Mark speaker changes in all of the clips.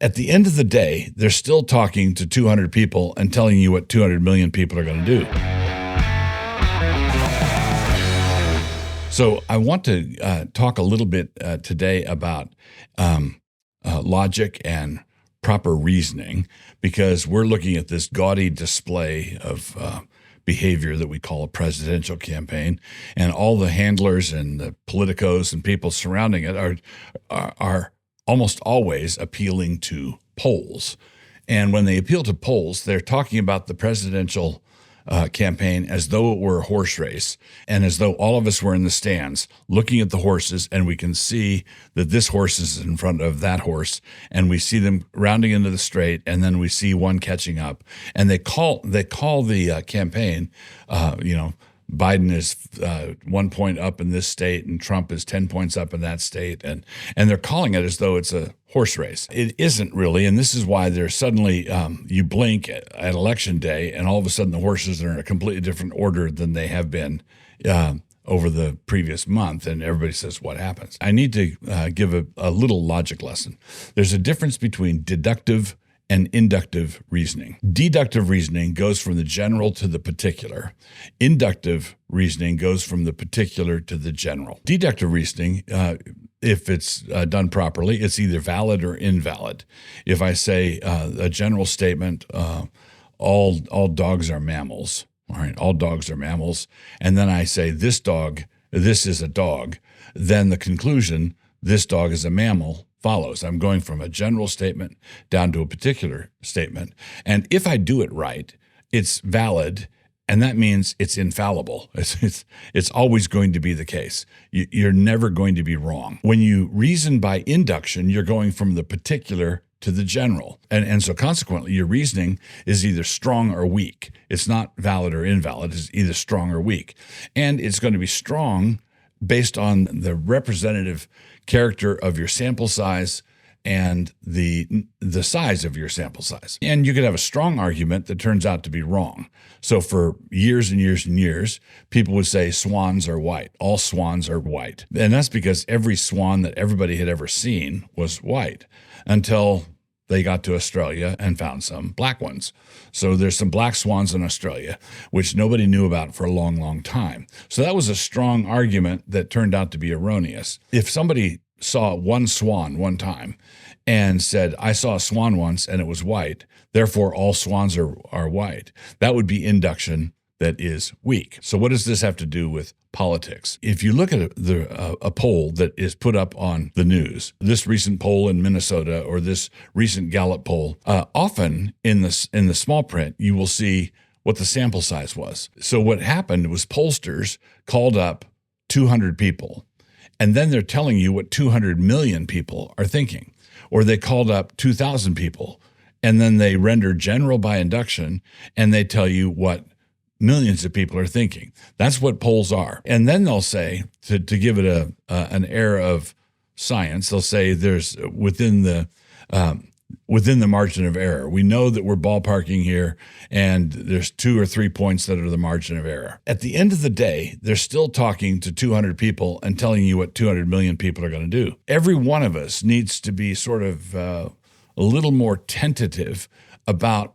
Speaker 1: At the end of the day, they're still talking to 200 people and telling you what 200 million people are going to do. So I want to talk a little bit today about logic and proper reasoning, because we're looking at this gaudy display of behavior that we call a presidential campaign, and all the handlers and the politicos and people surrounding it are almost always appealing to polls. And when they appeal to polls, they're talking about the presidential campaign as though it were a horse race, and as though all of us were in the stands looking at the horses, and we can see that this horse is in front of that horse, and we see them rounding into the straight, and then we see one catching up, and they call the campaign, Biden is 1 point up in this state, and Trump is 10 points up in that state, and they're calling it as though it's a horse race. It isn't really, and this is why there's suddenly you blink at election day, and all of a sudden the horses are in a completely different order than they have been over the previous month, and everybody says, what happens? I need to give a little logic lesson. There's a difference between deductive and inductive reasoning. Deductive reasoning goes from the general to the particular. Inductive reasoning goes from the particular to the general. Deductive reasoning, if it's done properly, it's either valid or invalid. If I say a general statement, all dogs are mammals, all right, all dogs are mammals, and then I say this is a dog, then the conclusion, this dog is a mammal, follows. I'm going from a general statement down to a particular statement. And if I do it right, it's valid, and that means it's infallible. It's always going to be the case. You're never going to be wrong. When you reason by induction, you're going from the particular to the general. And so consequently, your reasoning is either strong or weak. It's not valid or invalid. It's either strong or weak. And it's going to be strong based on the representative character of your sample size and the size of your sample size. And you could have a strong argument that turns out to be wrong. So for years and years and years, people would say swans are white. All swans are white. And that's because every swan that everybody had ever seen was white, until they got to Australia and found some black ones. So there's some black swans in Australia, which nobody knew about for a long, long time. So that was a strong argument that turned out to be erroneous. If somebody saw one swan one time and said, I saw a swan once and it was white, therefore all swans are white, that would be induction that is weak. So what does this have to do with politics? If you look at a poll that is put up on the news, this recent poll in Minnesota or this recent Gallup poll, often in the small print, you will see what the sample size was. So what happened was pollsters called up 200 people, and then they're telling you what 200 million people are thinking. Or they called up 2,000 people, and then they render general by induction, and they tell you what millions of people are thinking. That's what polls are. And then they'll say, to give it an air of science, they'll say there's within the margin of error. We know that we're ballparking here, and there's 2 or 3 points that are the margin of error. At the end of the day, they're still talking to 200 people and telling you what 200 million people are going to do. Every one of us needs to be sort of a little more tentative about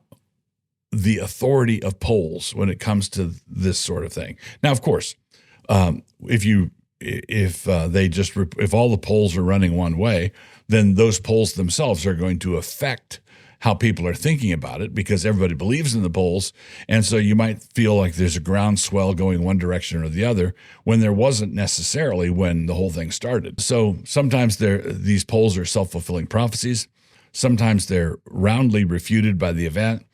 Speaker 1: the authority of polls when it comes to this sort of thing. Now, of course, if all the polls are running one way, then those polls themselves are going to affect how people are thinking about it, because everybody believes in the polls. And so you might feel like there's a groundswell going one direction or the other, when there wasn't necessarily when the whole thing started. So sometimes these polls are self-fulfilling prophecies. Sometimes they're roundly refuted by the event.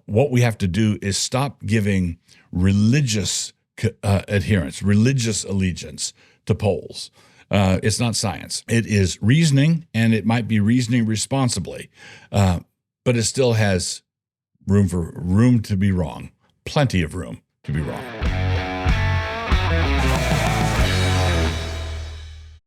Speaker 1: What we have to do is stop giving religious adherence, religious allegiance to polls. It's not science. It is reasoning, and it might be reasoning responsibly, but it still has room to be wrong, plenty of room to be wrong.